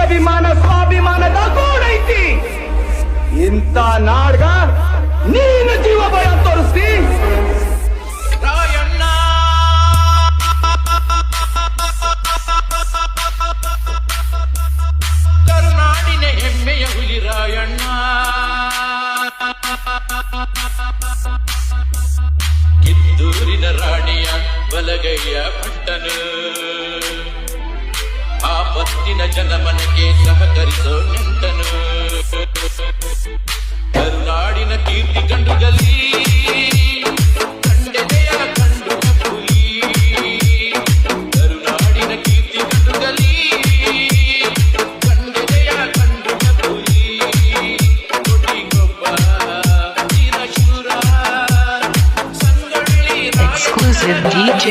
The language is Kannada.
ದೇಶಾಭಿಮಾನ ಸ್ವಾಭಿಮಾನದ ಗೋಡೈತಿ. ಇಂಥ ನಾಡ್ಗ ನೀನು ಜೀವ ಭಯ ತೋರಿಸ್ತಿ. ರಾಯಣ್ಣ ಕರುನಾಡಿನ ಹೆಮ್ಮೆಯ ಹುಲಿ ರಾಯಣ್ಣ. ಕಿತ್ತೂರಿನ ರಾಣಿಯ ಬಲಗೈಯ ಭಟ್ಟನು, ಆಪತ್ತಿನ ಜನಮನಕ್ಕೆ ಸಹಕರಿಸೋ ನೆಂಟನು. ಕರುನಾಡಿನ ಕೀರ್ತಿ ಕಂಡುಗಲಿ ಕಂಡೆದೆಯ ಕಂಡು ಹುಲಿ. ಕರುನಾಡಿನ ಕೀರ್ತಿ ಕಂಡುಗಲಿ ಕಂಡೆದೆಯ ಕಂಡು ಹುಲಿ. ಕೊಟ್ಟಿಗೊಬ್ಬ ವೀರ ಶೂರ ಸಂಗೊಳ್ಳಿ ರಾಯಣ್ಣ. Exclusive DJ.